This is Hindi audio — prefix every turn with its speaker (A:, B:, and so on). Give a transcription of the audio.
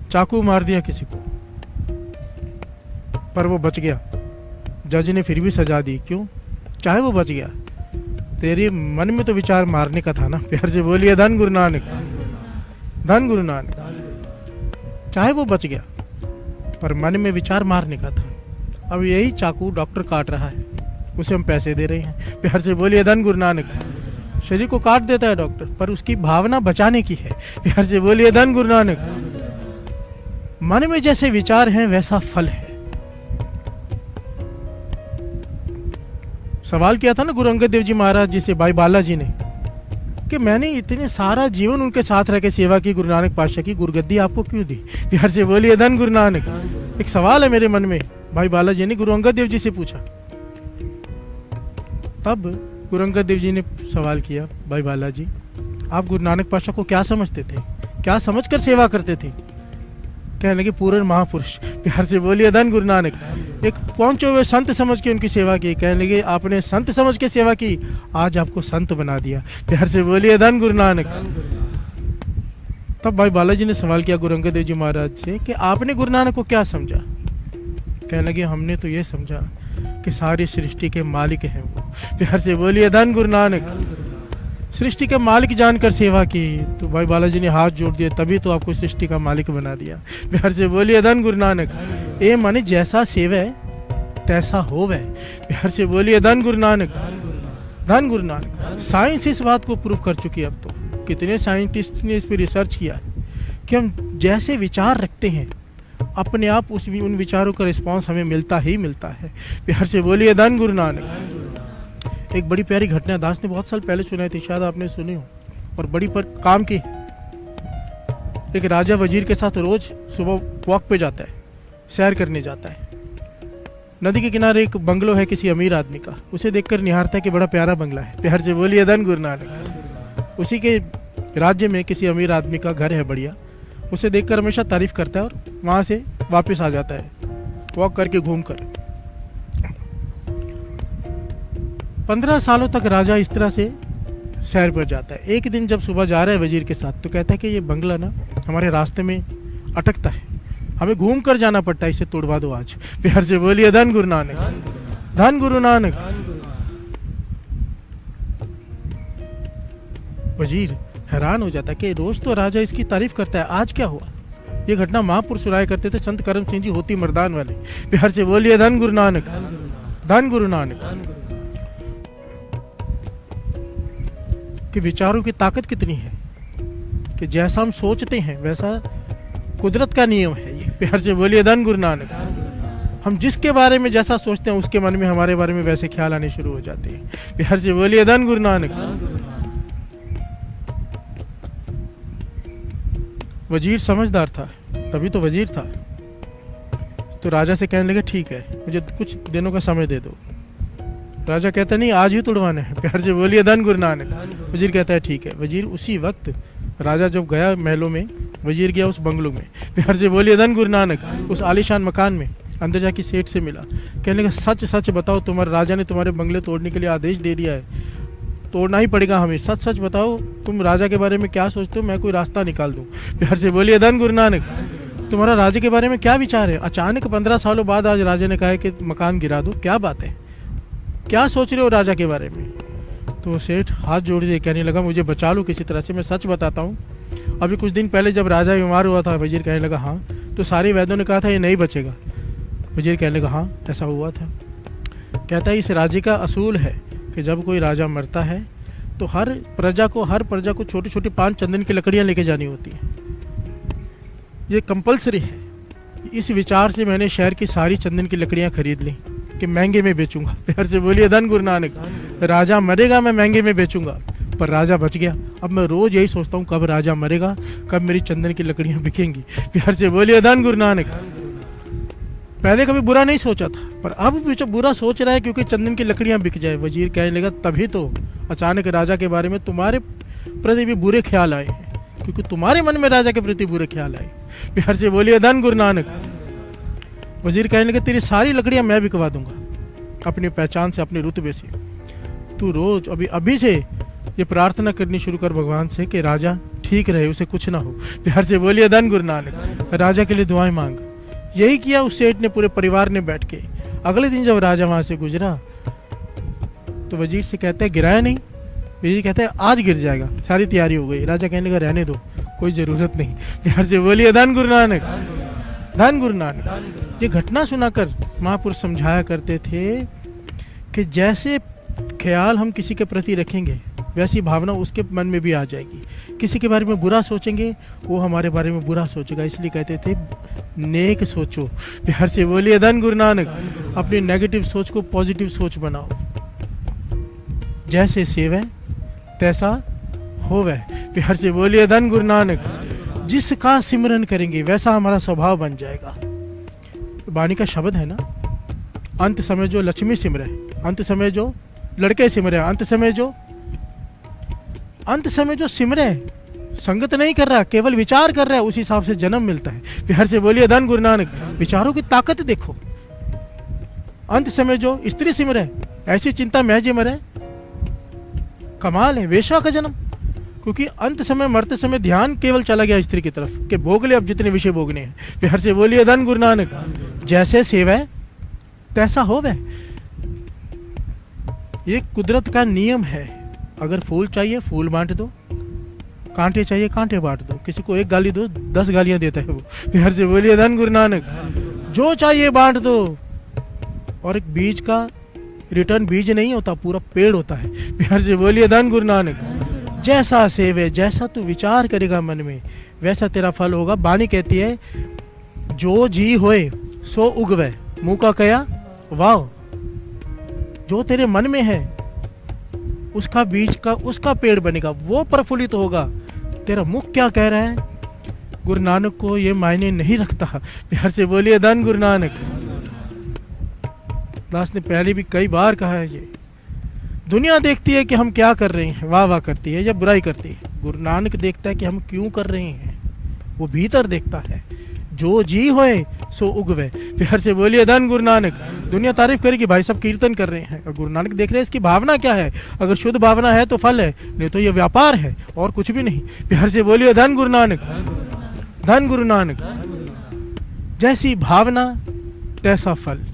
A: चाकू मार दिया किसी को, पर वो बच गया। जज ने फिर भी सजा दी, क्यों? चाहे वो बच गया, तेरे मन में तो विचार मारने का था ना। प्यार से बोलिए धन गुरु नानक, धन गुरु नानक। चाहे वो बच गया, पर मन में विचार मारने का था। अब यही चाकू डॉक्टर काट रहा है, उसे हम पैसे दे रहे हैं। प्यार से बोलिए धन गुरु नानक। शरीर को काट देता है डॉक्टर, पर उसकी भावना बचाने की है। प्यार से बोलिए धन गुरु नानक। मन में जैसे विचार हैं वैसा फल है। सवाल किया था ना गुरु अंगद देव जी महाराज जी से भाई बालाजी ने, कि मैंने इतने सारा जीवन उनके साथ रह के सेवा की, गुरु नानक पातशाह की, गुरुगद्दी आपको क्यों दी? प्यार से बोलिए धन गुरु नानक। एक सवाल है मेरे मन में, भाई बालाजी ने गुरु अंगद देव जी से पूछा। तब गुरु अंगद देव जी ने सवाल किया, भाई बालाजी आप गुरु नानक पातशाह को क्या समझते थे, क्या समझकर सेवा करते थे? कहने लगे पूर्ण महापुरुष। प्यार से बोलिए धन गुरु नानक। एक पहुंचे हुए संत समझ के उनकी सेवा की। कहने लगे आपने संत समझ के सेवा की, आज आपको संत बना दिया। प्यार से बोलिए धन गुरु नानक। तब भाई बालाजी ने सवाल किया गुरु अंगद देव जी महाराज से कि आपने गुरु नानक को क्या समझा? कहने लगे हमने तो ये समझा कि सारी सृष्टि के मालिक हैं वो। प्यार से बोलिए धन गुरु नानक। सृष्टि के मालिक जानकर सेवा की, तो भाई बालाजी ने हाथ जोड़ दिए, तभी तो आपको सृष्टि का मालिक बना दिया। प्यार से बोलिए धन गुरु नानक। ए माने जैसा सेवे तैसा होवे। प्यार से बोलिए धन गुरु नानक, धन गुरु नानक। साइंस इस बात को प्रूव कर चुकी है। अब तो कितने साइंटिस्ट ने इस पर रिसर्च किया है कि हम जैसे विचार रखते हैं अपने आप उन विचारों का रिस्पॉन्स हमें मिलता ही मिलता है। प्यार से बोलिए धन गुरु नानक। एक बड़ी प्यारी घटना दास ने बहुत साल पहले सुनाई थी, शायद आपने सुनी हो, और बड़ी पर काम की। एक राजा वजीर के साथ रोज सुबह वॉक पे जाता है, सैर करने जाता है। नदी के किनारे एक बंगलो है किसी अमीर आदमी का, उसे देखकर निहारता है कि बड़ा प्यारा बंगला है। प्यार से बोलिए धन गुरु नानक। उसी के राज्य में किसी अमीर आदमी का घर है बढ़िया, उसे देखकर हमेशा तारीफ करता है और वहाँ से वापस आ जाता है वॉक करके, घूम कर। 15 सालों तक राजा इस तरह से सैर पर जाता है। एक दिन जब सुबह जा रहा है वजीर के साथ, तो कहता है कि ये बंगला ना हमारे रास्ते में अटकता है, हमें घूम कर जाना पड़ता है, इसे तोड़वा दो आज। प्यार से बोलिए धन गुरु नानक, धन गुरु नानक। वजीर हैरान हो जाता है कि रोज तो राजा इसकी तारीफ करता है, आज क्या हुआ? ये घटना महापुरुष सुनाया करते थे संत करम सिंह जी होती मर्दान वाले। प्यार से बोलिए धन गुरु नानक, धन गुरु नानक। कि विचारों की ताकत कितनी है कि जैसा हम सोचते हैं वैसा कुदरत का नियम है ये। प्यार से बोलिए धन गुरु नानक। हम जिसके बारे में जैसा सोचते हैं उसके मन में हमारे बारे में वैसे ख्याल आने शुरू हो जाते हैं। प्यार से बोलिए धन गुरु नानक। वजीर समझदार था, तभी तो वजीर था। तो राजा से कहने लगे ठीक है, मुझे कुछ दिनों का समय दे दो। राजा कहता नहीं, आज ही तुड़वाना है। प्यार से बोलिए धन गुरु नानक। वजीर कहता है ठीक है। वजीर उसी वक्त, राजा जब गया महलों में, वजीर गया उस बंगलों में। प्यार से बोलिए धन गुरु नानक। उस आलीशान मकान में अंदर जाके सेठ से मिला। कहने लगा सच सच बताओ, तुम्हारे राजा ने तुम्हारे बंगले तोड़ने के लिए आदेश दे दिया है, तोड़ना ही पड़ेगा हमें। सच सच बताओ तुम राजा के बारे में क्या सोचते हो, मैं कोई रास्ता निकाल दूं। प्यार से बोलिए धन गुरु नानक। तुम्हारा राजा के बारे में क्या विचार है? अचानक 15 सालों बाद आज राजा ने कहा है कि मकान गिरा दो, क्या बात है, क्या सोच रहे हो राजा के बारे में? तो सेठ हाथ जोड़ दिए, कहने लगा मुझे बचा लो किसी तरह से, मैं सच बताता हूँ। अभी कुछ दिन पहले जब राजा बीमार हुआ था, वजीर कहने लगा हाँ, तो सारे वैद्यों ने कहा था ये नहीं बचेगा। वजीर कहने लगा हाँ ऐसा हुआ था। कहता है इस राज्य का असूल है कि जब कोई राजा मरता है तो हर प्रजा को छोटी छोटी 5 चंदन की लकड़ियाँ लेके जानी होती हैं, ये कंपलसरी है। इस विचार से मैंने शहर की सारी चंदन की लकड़ियाँ खरीद ली कि महंगे में बेचूंगा। प्यार से बोलिए धन गुरु नानक। राजा मरेगा मैं महंगे में बेचूंगा, पर राजा बच गया। अब मैं रोज यही सोचता हूँ कब राजा मरेगा, कब मेरी चंदन की लकड़ियां बिकेंगी। प्यार से बोलिए धन गुरु नानक। पहले कभी बुरा नहीं सोचा था, पर अब बुरा सोच रहा है क्योंकि चंदन की लकड़ियां बिक जाए। वजीर कहने लगा तभी तो अचानक राजा के बारे में तुम्हारे प्रति भी बुरे ख्याल आए हैं, क्योंकि तुम्हारे मन में राजा के प्रति बुरे ख्याल आए। प्यार से बोलिए धन गुरु नानक। वजीर कहने लगे तेरी सारी लकड़ियां मैं बिकवा दूंगा, अपनी पहचान से, अपने रुतबे से। तू रोज अभी से ये प्रार्थना करनी शुरू कर भगवान से कि राजा ठीक रहे, उसे कुछ ना हो। प्यार से बोलिए धन गुरु नानक। राजा के लिए दुआएं मांग। यही किया उस सेठ ने, पूरे परिवार ने बैठ के। अगले दिन जब राजा वहां से गुजरा तो वजीर से कहते हैं गिराया नहीं। वजीर कहते हैं आज गिर जाएगा, सारी तैयारी हो गई। राजा कहने लगा रहने दो, कोई जरूरत नहीं। प्यार से बोलिए धन गुरु नानक, धन गुरु नानक। ये घटना सुनाकर महापुरुष समझाया करते थे कि जैसे ख्याल हम किसी के प्रति रखेंगे वैसी भावना उसके मन में भी आ जाएगी। किसी के बारे में बुरा सोचेंगे वो हमारे बारे में बुरा सोचेगा। इसलिए कहते थे नेक सोचो। प्यार से बोलिए धन गुरु नानक। अपनी नेगेटिव सोच को पॉजिटिव सोच बनाओ। जैसे सेवै तैसा होवै। प्यार से बोलिए धन गुरु नानक। जिसका सिमरन करेंगे वैसा हमारा स्वभाव बन जाएगा। वाणी का शब्द है ना, अंत समय जो लक्ष्मी सिमरे, अंत समय जो लड़के सिमरे, अंत समय जो सिमरे, संगत नहीं कर रहा, केवल विचार कर रहा है, उस हिसाब से जन्म मिलता है। प्यार से बोलिए धन गुरु नानक। विचारों की ताकत देखो। अंत समय जो स्त्री सिमरे, ऐसी चिंता महज मरे, कमाल है। वेश्या का जन्म, क्योंकि अंत समय मरते समय ध्यान केवल चला गया स्त्री की तरफ कि भोग ले अब जितने विषय भोगने हैं। प्यार से बोलिए धन गुरु नानक। जैसे सेवै तैसा होवै। ये कुदरत का नियम है। अगर फूल चाहिए फूल बांट दो, कांटे चाहिए कांटे बांट दो। किसी को एक गाली दो 10 गालियां देता है वो। प्यार से बोलिए धन गुरु नानक। जो चाहिए बांट दो। और एक बीज का रिटर्न बीज नहीं होता, पूरा पेड़ होता है। प्यार से बोलिए धन गुरु नानक। जैसा सेवे, जैसा तू विचार करेगा मन में वैसा तेरा फल होगा। वाणी कहती है जो जी होए सो उगवे, मुंह का कया वाह। जो तेरे मन में है उसका बीज का, उसका पेड़ बनेगा, वो प्रफुल्लित होगा। तेरा मुख क्या कह रहा है गुरु नानक को ये मायने नहीं रखता। प्यार से बोलिए धन गुरु नानक। दास ने पहले भी कई बार कहा है ये दुनिया देखती है कि हम क्या कर रहे हैं, वाह वाह करती है या बुराई करती है। गुरु नानक देखता है कि हम क्यों कर रहे हैं, वो भीतर देखता है। जो जी होए सो उगवे। प्यार से बोलिए धन गुरु नानक। दुनिया तारीफ करेगी भाई सब कीर्तन कर रहे हैं, और गुरु नानक देख रहे हैं इसकी भावना क्या है। अगर शुद्ध भावना है तो फल है, नहीं तो ये व्यापार है और कुछ भी नहीं। प्यार से बोलिए धन गुरु नानक, धन गुरु नानक। जैसी भावना तैसा फल।